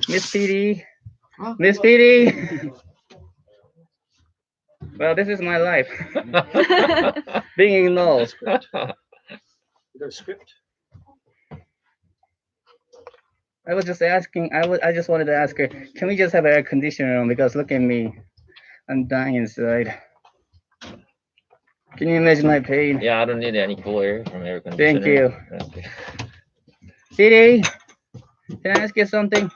Miss PD. Miss PD. Well, this is my life. Being ignored. You got a script? I was just asking. I just wanted to ask her. Can we just have air conditioner on? Because look at me. I'm dying inside. Can you imagine my pain? Yeah, I don't need any cool air from air conditioner. Thank you. Okay. CD, can I ask you something?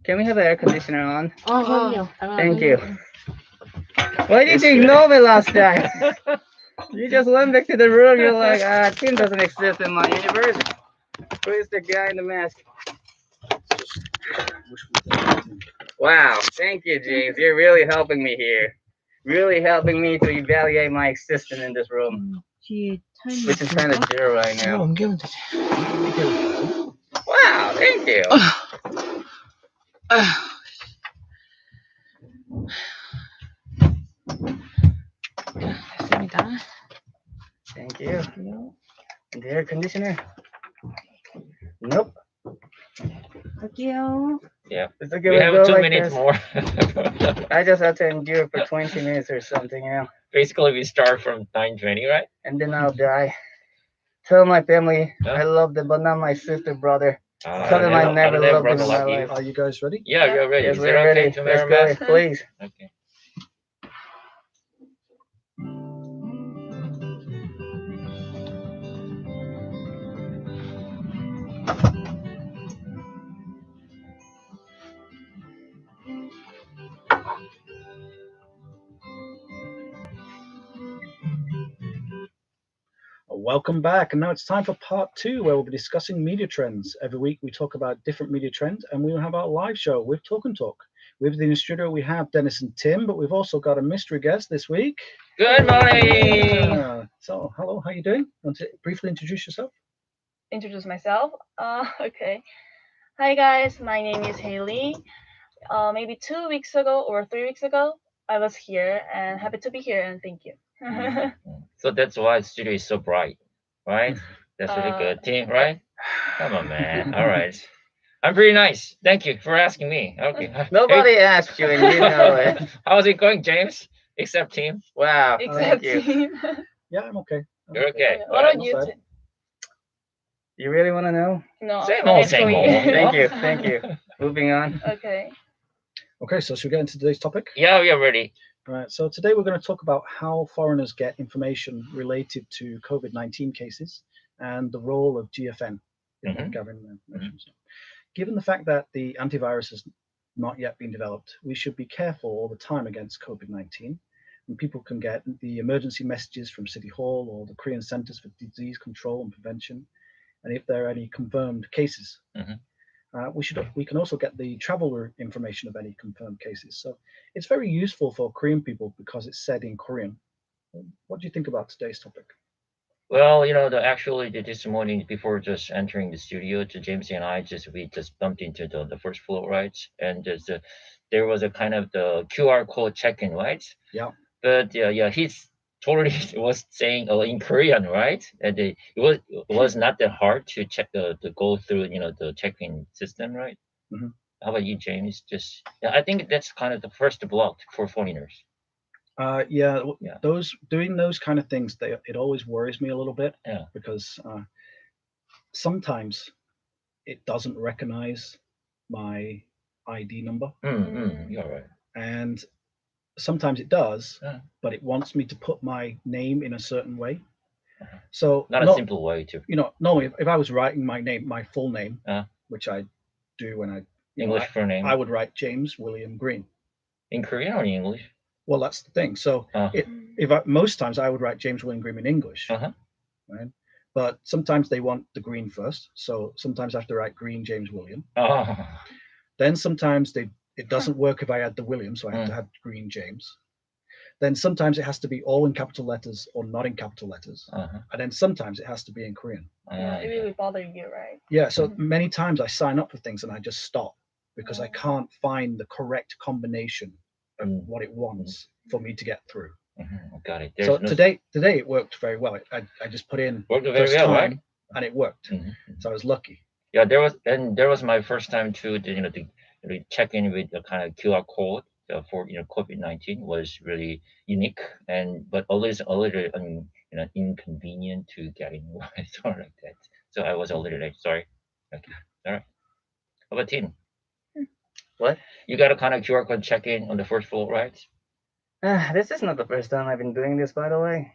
Can we have air conditioner on? Thank you. Why did you ignore me last time? You just went back to the room. You're like, Tim doesn't exist in my universe. Who is the guy in the mask? Wow, thank you, James. You're really helping me here. Really helping me to evaluate my existence in this room. Which is kind of zero right now. I'm giving it. Wow, thank you. Thank you. And the air conditioner? Nope. Yeah. It's okay, We have go 2 like minutes this. more. I just have to endure for 20 minutes or something, you know. Basically, we start from 9:20, right? And then I'll die. Tell my family Huh? I love them, but not my sister, brother. I Tell them I don't never have loved them brother in my like you. life. Are you guys ready? Yeah, you're ready. Yes, Is it we're okay ready. to Let's wear a go, mask? please. Okay. Welcome back, and now it's time for part 2, where we'll be discussing media trends. Every week we talk about different media trends, and we will have our live show with Talk and Talk. With in the studio we have Dennis and Tim, but we've also got a mystery guest this week. Good morning. So, hello, how you doing? Want to briefly introduce yourself? Introduce myself. Okay. Hi guys, my name is Haley. Maybe 2 weeks ago or 3 weeks ago, I was here and happy to be here and thank you. So that's why the studio is so bright, right? That's really good. Team, right? Come on, man. All right. I'm pretty nice. Thank you for asking me. Okay. Nobody asked you, and you know it. How's it going, James? Except team. Wow, Except thank you. team. Yeah, I'm okay. You're okay. What All about you? not bad. Tim? You really want to know? No, Same but old, it's same going. old. Thank you, thank you. Moving on. Okay. Okay, so should we get into today's topic? Yeah, we are ready. All right, so today we're going to talk about how foreigners get information related to COVID-19 cases and the role of GFN in Mhm. gathering information. So, given the fact that the antivirus has not yet been developed, we should be careful all the time against COVID-19. And people can get the emergency messages from City Hall or the Korean Centers for Disease Control and Prevention, and if there are any confirmed cases. Mhm. We can also get the travel information of any confirmed cases. So it's very useful for Korean people because it's said in Korean. What do you think about today's topic? Well, actually this morning before just entering the studio, to James and I we just bumped into the first floor, right? And there was a kind of the QR code check-in, right? Yeah. But yeah, he's totally was saying in Korean, right? And it was not that hard to check to go through the check-in system, right? Mhm. How about you, James? I think that's kind of the first block for foreigners. Yeah, Yeah. doing those kind of things, it always worries me a little bit. Yeah. Because sometimes it doesn't recognize my ID number, You're right. and sometimes it does, Yeah. but it wants me to put my name in a certain way. So Not a simple way to normally if I was writing my full name, Uh. which I do when I English full name I would write James William Green. in Korean or in English. Well, that's the thing. So most times I would write James William Green in English, right? But sometimes they want the Green first, so sometimes I have to write Green James William. Oh. Then sometimes it doesn't work if I add the William, so I have to add Green James. Then sometimes it has to be all in capital letters or not in capital letters, and then sometimes it has to be in Korean. Yeah, it really bothers you, right? Yeah, so many times I sign up for things and I just stop because I can't find the correct combination of what it wants for me to get through. Got it. So today it worked very well. I just put in worked very first well, time, right? and it worked. So I was lucky. Yeah, there was my first time to check in with the kind of QR code for COVID-19 was really unique but always a little inconvenient to get in or like that. So I was a little late. Sorry. Okay. All right. How about Tim? What? You got a kind of QR code check in on the first floor, right? This is not the first time I've been doing this, by the way.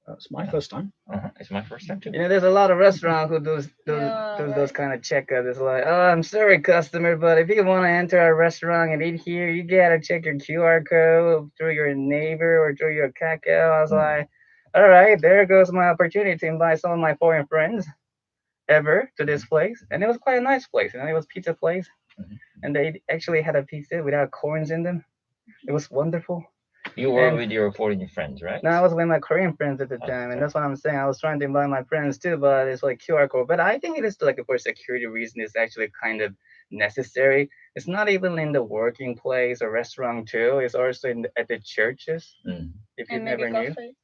That's my first time. It's my first time too. There's a lot of restaurants who do Yeah, those kind of checkups. It's like, oh, I'm sorry, customer, but if you want to enter our restaurant and eat here, you gotta check your QR code through your neighbor or through your Kakao. I was like, all right, there goes my opportunity to invite some of my foreign friends ever to this place, and it was quite a nice place. It was pizza place, and they actually had a pizza without corns in them. It was wonderful. You were with your foreign friends, right? No, I was with my Korean friends at the time, and that's what I'm saying. I was trying to invite my friends too, but it's like QR code. But I think it is like for security reason. It's actually kind of necessary. It's not even in the working place or restaurant too. It's also at the churches. If you and never maybe knew. coffee.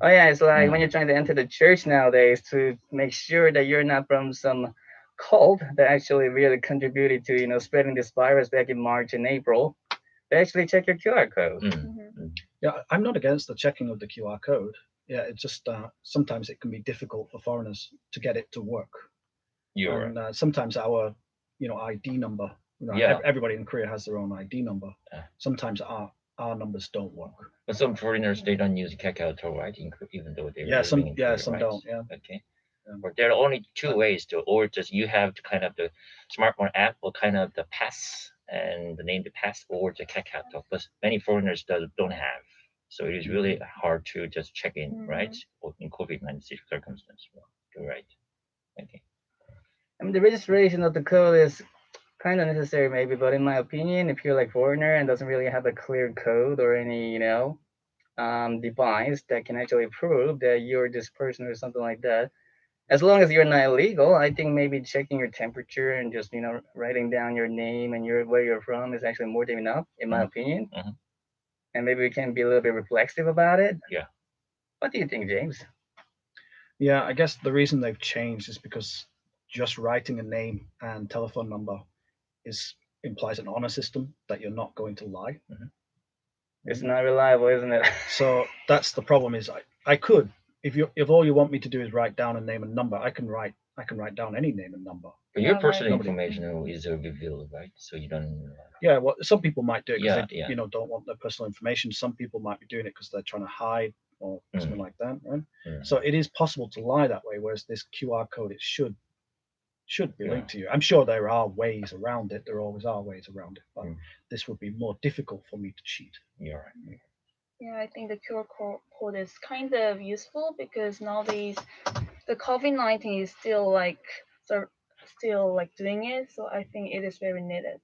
Oh yeah, it's like when you're trying to enter the church nowadays to make sure that you're not from some cult that actually really contributed to spreading this virus back in March and April. They actually check your QR code. Yeah, I'm not against the checking of the QR code. Yeah, it's just sometimes it can be difficult for foreigners to get it to work. You're And sometimes our, ID number. Everybody in Korea has their own ID number. Sometimes our numbers don't work. But some foreigners they don't use Kakao, right? Even though they're some living in Korea, some right? don't. Yeah. Okay. But there are only two ways to, or just you have to kind of the smartphone app or kind of the pass and the name the pass or the Kakao. But many foreigners don't have. So it is really hard to just check in, right? Or in COVID-19 circumstance. You're right. Okay. I mean, the registration of the code is kind of necessary, maybe, but in my opinion, if you're like foreigner and doesn't really have a clear code or any, device that can actually prove that you're this person or something like that, as long as you're not illegal, I think maybe checking your temperature and just writing down your name and where you're from is actually more than enough, in my opinion. And maybe we can be a little bit reflexive about it. Yeah. What do you think, James? Yeah, I guess the reason they've changed is because just writing a name and telephone number implies an honor system that you're not going to lie. It's not reliable, isn't it? So that's the problem. Is I could if all you want me to do is write down a name and number, I can write down any name and number. But your personal information is revealed, right? So you don't. Yeah, well, some people might do it because they don't want their personal information. Some people might be doing it because they're trying to hide or something like that, right? So it is possible to lie that way. Whereas this QR code, it should be linked to you. I'm sure there are ways around it. There always are ways around it, but this would be more difficult for me to cheat. You're right. Yeah, I think the QR code is kind of useful because nowadays the COVID-19 is still doing it, so I think it is very needed.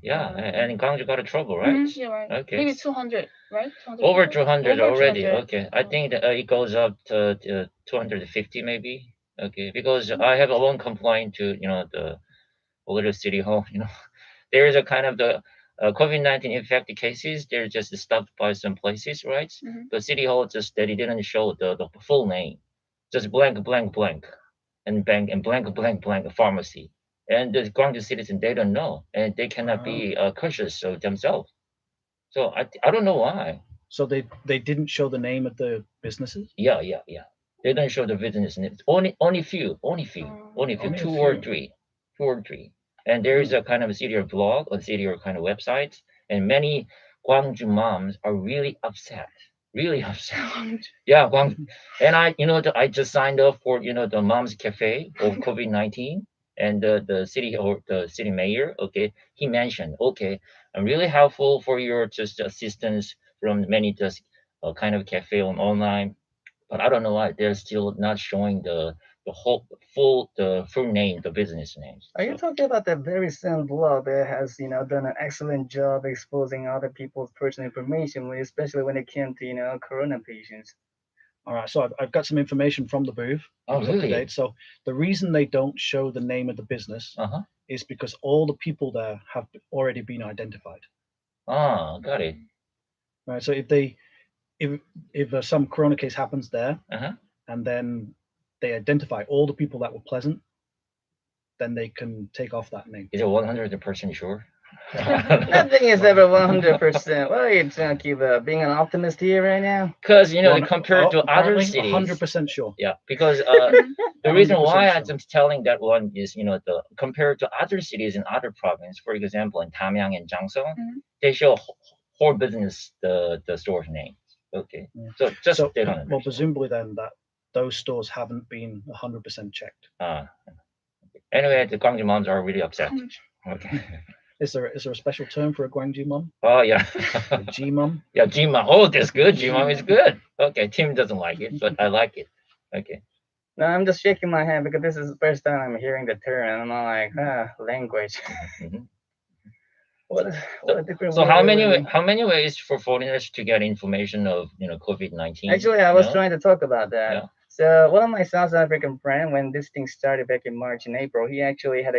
Yeah, and Gwangju got in trouble, right? Yeah, right. Okay. Maybe 200, right? 200 Over people? 200 Over already. 200. Okay, I think that, it goes up to 250 maybe. Okay, because I have a one complaint to the little city hall. There is a kind of the COVID-19 infected cases. They're just stopped by some places, right? The city hall just that it didn't show the full name, just blank and blank pharmacy. And the Gwangju citizen they don't know and they cannot be cautious of themselves. So I don't know why. So they didn't show the name of the businesses. Yeah. They don't show the business names. Only few, two or three. And there is a kind of city or blog or city or kind of websites, and many Gwangju moms are really upset. Really upset. Yeah, Gwangju. And I just signed up for the Moms Cafe of COVID-19, and the city or the city mayor. Okay, he mentioned. Okay, I'm really helpful for your just assistance from many just kind of cafe on online, but I don't know why they're still not showing the full name, the business names. Are you talking about that very same blog that has done an excellent job exposing other people's personal information, especially when it came to corona patients? All right, so I've got some information from the booth. Oh, really? So the reason they don't show the name of the business is because all the people there have already been identified. Ah, got it. Right. So if some corona case happens there, and then they identify all the people that were present, then they can take off that name. Is it 100% sure? Nothing is ever 100%. What are you talking about? Being an optimist here right now? Because Well, compared to other apparently cities, 100% sure. yeah. Because the reason why 100% I'm telling that one is, the compared to other cities in other provinces, for example, in Tamyang and Jiangsu, they show whole business the store's name. Okay, Yeah. so just So, they don't well, understand. presumably then that those stores haven't been 100% checked. Anyway, the Guangzhou moms are really upset. Okay. Is there a special term for a Guangzhou mom? Oh yeah. A G mom? Yeah, G mom. Oh, that's good. G mom is good. Okay, Tim doesn't like it, but I like it. Okay. No, I'm just shaking my head because this is the first time I'm hearing the term, and I'm like, language. Mhm. What a different So world how we're living. many ways for foreigners to get information of COVID-19? Actually, I was trying to talk about that. Yeah. So one of my South African friends, when this thing started back in March and April, he actually had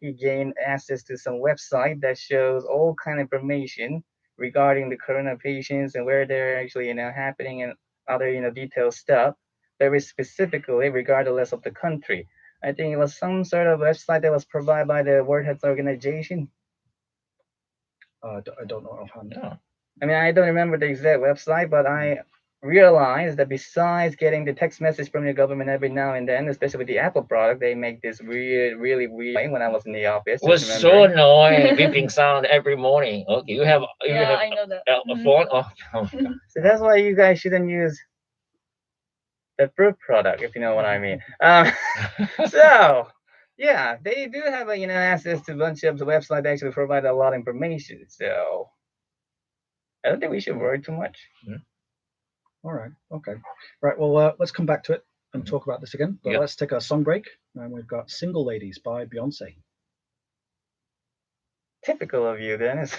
he gained access to some website that shows all kind of information regarding the corona patients and where they're actually happening and other detailed stuff, very specifically regardless of the country. I think it was some sort of website that was provided by the World Health Organization. I don't know offhand. Yeah. I mean, I don't remember the exact website, but I realized that besides getting the text message from the government every now and then, especially with the Apple product, they make this really weird when I was in the office. It was so annoying, beeping sound every morning. Okay, you have I know that. a phone. Oh my God. So that's why you guys shouldn't use the fruit product, if you know what I mean. So yeah, they do have access to a bunch of the website that actually provide a lot of information. So I don't think we should worry too much. All right. Okay. Right. Well, let's come back to it and talk about this again. But Yep. let's take a song break, and we've got "Single Ladies" by Beyonce. Typical of you, Dennis.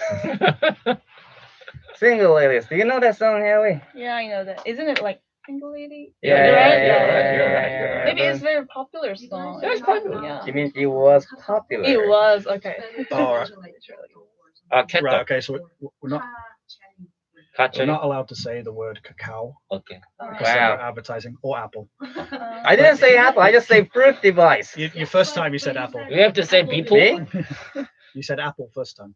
Single ladies. Do you know that song, Haley? Yeah, I know that. Isn't it like Single Lady? Yeah, You're right. you're right. Maybe it's a very popular song. Yeah, it's popular. Yeah. You mean it was popular? It was okay. All right. Cat Right. dog. Okay. So we're not allowed to say the word cacao. Okay. Because Wow. we're advertising or Apple. I didn't say Apple. I just say fruit device. Your first time you said Apple. You have to say people. Me? You said Apple first time.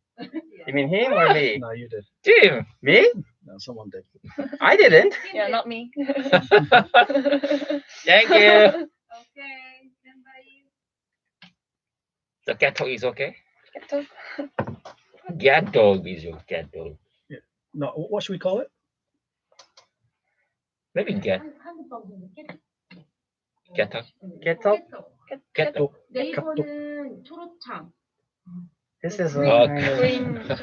You mean him or me? No, you did. Tim. Me? No, someone did. I didn't. Yeah, not me. Thank you. The cat dog is okay. Cat dog is your cat dog. No, what should we call it? Maybe cat. Cat dog. Get up. Cat dog. 네이버는 초록창. This is Oh, kind of.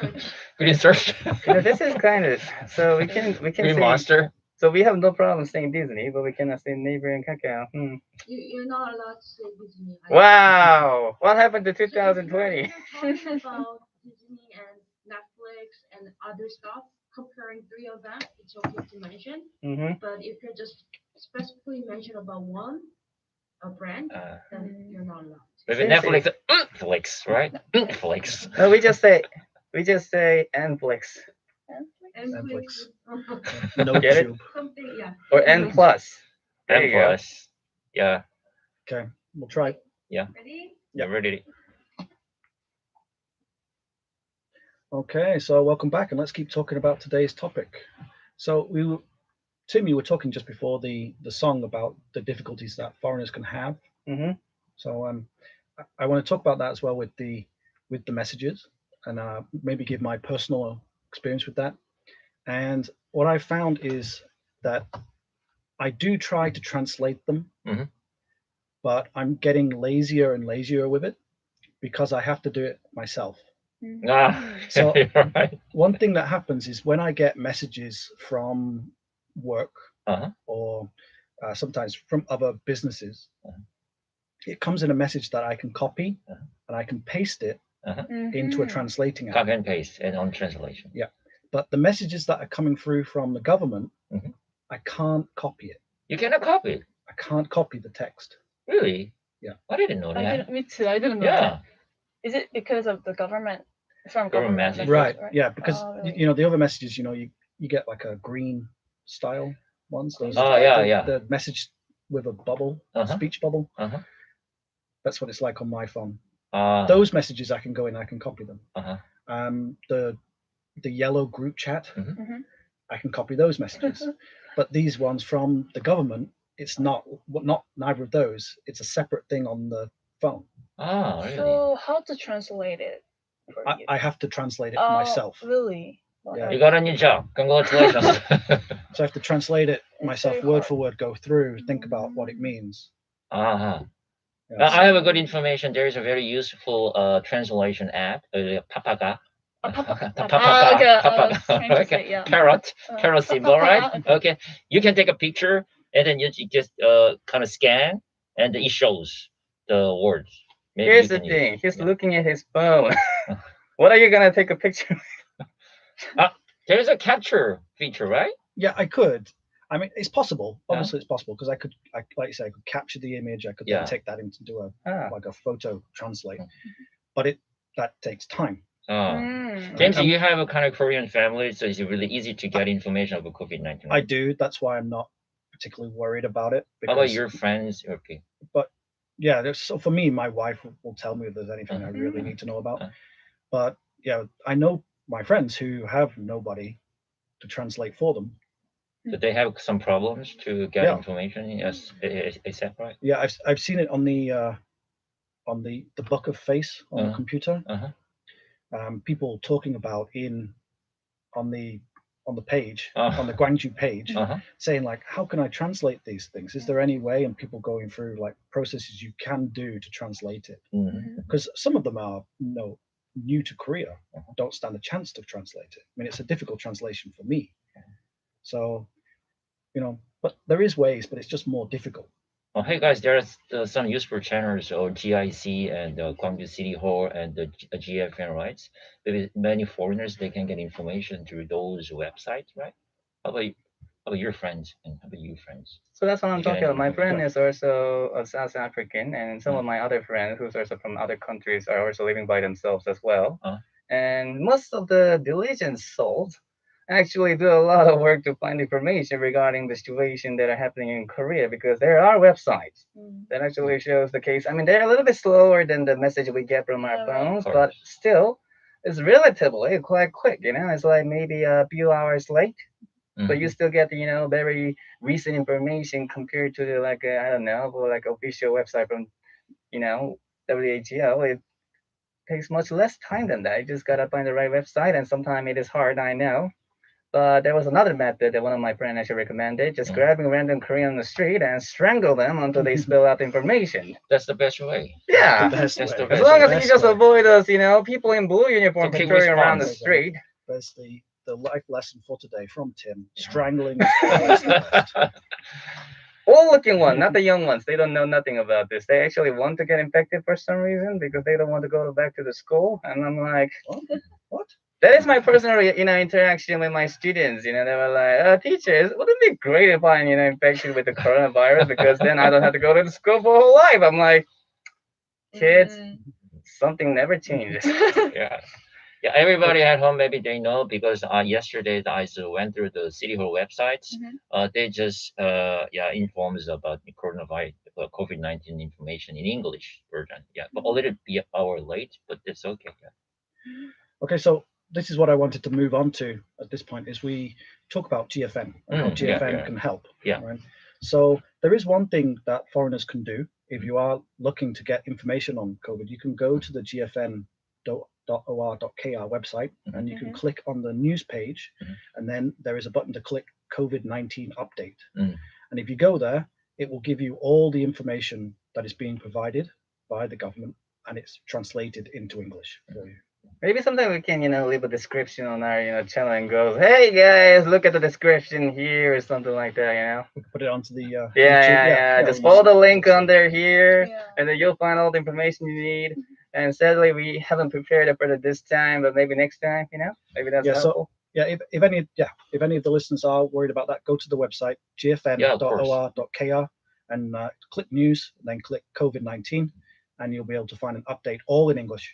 Green search. This is kind of. So we can Green say. monster. So we have no problem saying Disney, but we cannot say neighbor and cacao. You're not allowed to say Disney. Wow. What happened to 2020? Talking about Disney and Netflix and other stuff, comparing three of them, it's okay to mention. But if you just specifically mention about one, a brand, then you're not allowed. Maybe Netflix. Netflix, right? Netflix. No, we just say Netflix Netflix. Netflix. No Get it? tube. Something, yeah. or N plus. There And you go. plus. Yeah. Okay, we'll try. Ready? Yeah. Ready. Okay, so welcome back, and let's keep talking about today's topic. So Tim, you were talking just before the song about the difficulties that foreigners can have. So I want to talk about that as well with the messages, and maybe give my personal experience with that. And what I found is that I do try to translate them, but I'm getting lazier and lazier with it because I have to do it myself. So right. one thing that happens is when I get messages from work or sometimes from other businesses, it comes in a message that I can copy and I can paste it into a translating app. Copy and paste and on translation. Yeah, but the messages that are coming through from the government, I can't copy it. You cannot copy it. I can't copy the text. Really? Yeah. I didn't know that. Me too. I didn't know Yeah. that. Is it because of the government? From Government government message. Right. right? Yeah, because really? the other messages, you get like a green style ones. Those Oh, yeah. the message with a bubble, speech bubble. That's what it's like on my phone. Ah. Those messages I can go in, I can copy them. Uh-huh. The yellow group chat, Mhm. I can copy those messages. But these ones from the government, it's not neither of those. It's a separate thing on the phone. Ah, really? So how to translate it for you? I have to translate it Oh, myself. really? Well, Yeah. You got a new job. Congratulations. So I have to translate it It's myself, very word hard. for word, go through, think about what it means. Uh-huh. Yeah, I have a good information. There is a very useful translation app, Papaga. Okay, Okay. Carrot symbol, right? Okay. You can take a picture and then you just kind of scan and it shows the words. Maybe Here's you the can use. thing. He's Yeah. looking at his phone. What are you gonna take a picture? There's a capture feature, right? Yeah, I could. I mean, it's possible. Yeah. Obviously, it's possible because like you say, I could capture the image. I could Yeah. then take that into do Ah. like a photo translate, Mm. but that takes time. James, you have a kind of Korean family, so it's really easy to get information about COVID-19. I do. That's why I'm not particularly worried about it. How about your friends? Okay. But yeah, so for me, my wife will tell me if there's anything I really need to know about. But yeah, I know my friends who have nobody to translate for them. Do they have some problems to get information? Yes, ASAP, right? Yeah, I've seen it on the book of face on the computer. People talking about on the page on the Gwangju page, saying like, how can I translate these things? Is there any way? And people going through like processes you can do to translate it, because some of them are new to Korea, don't stand a chance to translate it. I mean, it's a difficult translation for me. So, but there is ways, but it's just more difficult. Oh, hey guys, there's some useful channels or GIC and Gwangju City Hall and the GFN, right? Maybe many foreigners, they can get information through those websites, right? How about your friends and how about you friends? So that's what I'm You get talking about. My friend information? is also a South African, and some of my other friends who's also from other countries are also living by themselves as well. And most of the diligent souls actually do a lot of work to find information regarding the situation that are happening in Korea, because there are websites that actually shows the case. I mean, they're a little bit slower than the message we get from our phones, but still, it's relatively quite quick. It's like maybe a few hours late. But you still get very recent information compared to the I don't know, like official website from WHO. It takes much less time than that. You just gotta find the right website, and sometimes it is hard, I know. But there was another method that one of my friends actually recommended: just grabbing random Korean on the street and strangle them until they spill out the information. That's the best way. Yeah, That's That's the the as best long way. as you just avoid those, people in blue uniform So quick patrolling around the response. street. There's the life lesson for today from Tim: strangling is always the best. Old-looking one, not the young ones. They don't know nothing about this. They actually want to get infected for some reason because they don't want to go back to the school. And I'm like, what? That is my personal, interaction with my students. They were like, teachers, wouldn't it be great if I'm, infected with the coronavirus, because then I don't have to go to the school for whole life. I'm like, kids, something never changes. Yeah, everybody at home, maybe they know, because yesterday I went through the City Hall websites. They just informs about the coronavirus, COVID-19 information in English version. Yeah, but a little bit hour late, but it's okay. Yeah. Okay, so this is what I wanted to move on to at this point, is we talk about GFN and how GFN can help. Yeah. Right? So there is one thing that foreigners can do if you are looking to get information on COVID. You can go to the gfn.or.kr website and you can click on the news page, and then there is a button to click COVID-19 update. And if you go there, it will give you all the information that is being provided by the government, and it's translated into English for you. Maybe sometime we can, leave a description on our, channel and go, hey guys, look at the description here or something like that, We can put it onto the yeah. Just follow the link under here, and then you'll find all the information you need. And sadly, we haven't prepared it for this time, but maybe next time, maybe that's helpful. So, if any of the listeners are worried about that, go to the website gfn.or.kr and click news, and then click COVID-19, and you'll be able to find an update all in English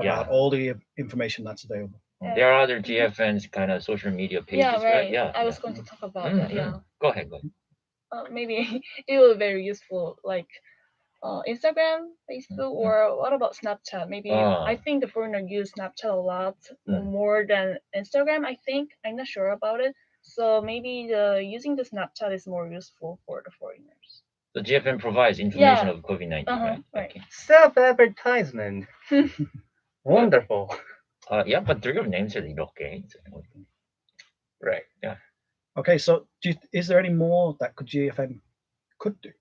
about all the information that's available. There are other GFN's kind of social media pages, right? Yeah, I was going to talk about that. Yeah. Go ahead. Maybe it will be very useful. Like, Instagram, Facebook, or what about Snapchat? Maybe I think the foreigner use Snapchat a lot more than Instagram. I think I'm not sure about it. So maybe using the Snapchat is more useful for the foreigners. The GFN provides information of COVID-19, right? Right. Okay. Self-advertisement. Wonderful. Yeah, but the real names are okay. Right. Yeah. Okay, so is there any more that GFN could do?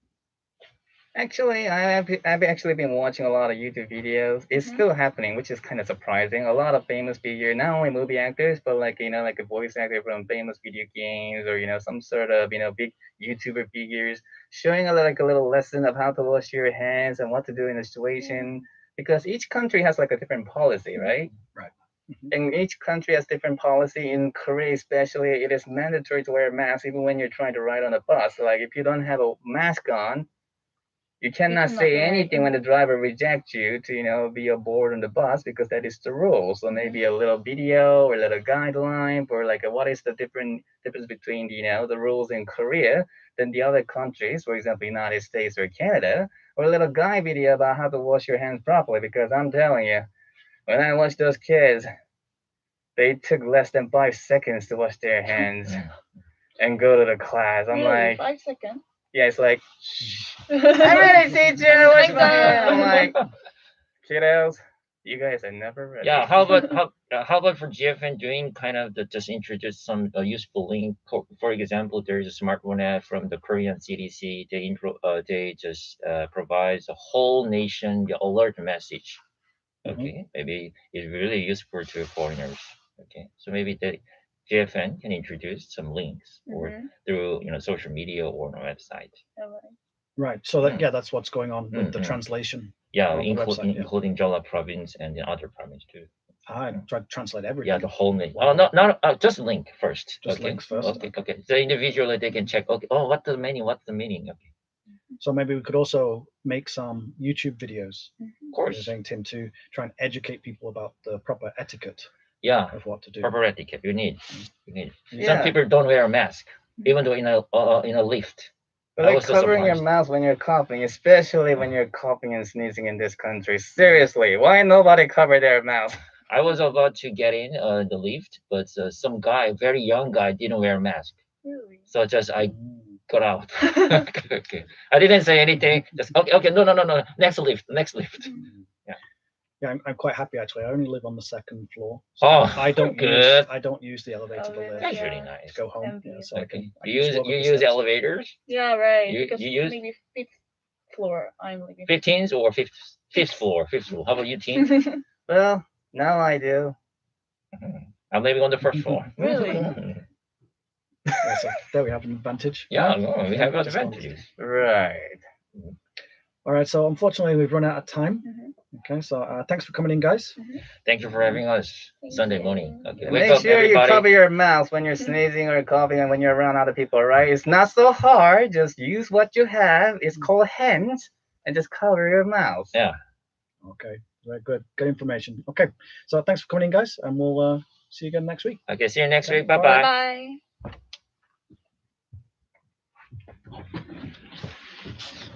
Actually, I've actually been watching a lot of YouTube videos. It's still happening, which is kind of surprising. A lot of famous figures, not only movie actors, but like like a voice actor from famous video games, or some sort of big YouTuber figures, showing like a little lesson of how to wash your hands and what to do in a situation. Because each country has like a different policy, right? Right. And each country has different policy. In Korea, especially, it is mandatory to wear a mask even when you're trying to ride on a bus. Like if you don't have a mask on, you cannot say anything when the driver rejects you to be aboard on the bus, because that is the rule. So maybe a little video or a little guideline for like what is the difference between the rules in Korea than the other countries, for example, United States or Canada, or a little guide video about how to wash your hands properly. Because I'm telling you, when I watched those kids, they took less than 5 seconds to wash their hands and go to the class. I'm like, 5 seconds. yeah, it's like, I'm ready, teacher. Wash my hand. I'm like, kiddos, you guys are never ready. Yeah. How about for GFN doing kind of just introduce some useful link? For example, there is a smartphone app from the Korean CDC. They just provides a whole nation the alert message. Okay, maybe it's really useful to foreigners. Okay, so maybe the GFN can introduce some links or through social media or on a website. Right. So that's what's going on with the translation. Yeah, on the website, including Jeolla province and the other province too. I tried to translate everything. Yeah, the whole name. Oh, not just link first. Just links first. Okay. So individually they can check. Okay. Oh, what's the meaning? Okay. So maybe we could also make some YouTube videos. Of course. Saying Tim to try and educate people about the proper etiquette. Yeah. Of what to do. Proper etiquette. You need. Yeah. Some people don't wear a mask, even though in a lift. But like covering your mouth when you're coughing, especially when you're coughing and sneezing in this country. Seriously, why nobody cover their mouth? I was about to get in the lift, but some guy, very young guy, didn't wear a mask. Really? So I got out. Okay. I didn't say anything. Just okay. No. Next lift. Yeah, I'm quite happy actually. I only live on the second floor. So I don't use the elevator to lift. That's really nice. To go home. Yeah, so okay. You use elevators? Yeah, right. You use maybe 5th floor. I'm living. 15th or fifth floor? How about you, team? Well, now I do. I'm living on the first floor. Really? Yeah, so there we have an advantage. Yeah, no, we have advantages. Right. All right, so unfortunately we've run out of time. Okay, so thanks for coming in, guys. Thank you for having us Sunday morning. Okay, make sure you cover your mouth when you're sneezing or coughing and when you're around other people, right? It's not so hard. Just use what you have. It's called hands, and just cover your mouth. Yeah. Okay, very good. Good information. Okay, so thanks for coming in, guys, and we'll see you again next week. Okay, see you next week. Bye-bye. Bye.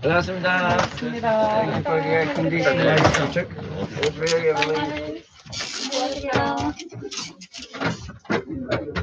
고맙습니다. Thank you for your condition. It was very Bye.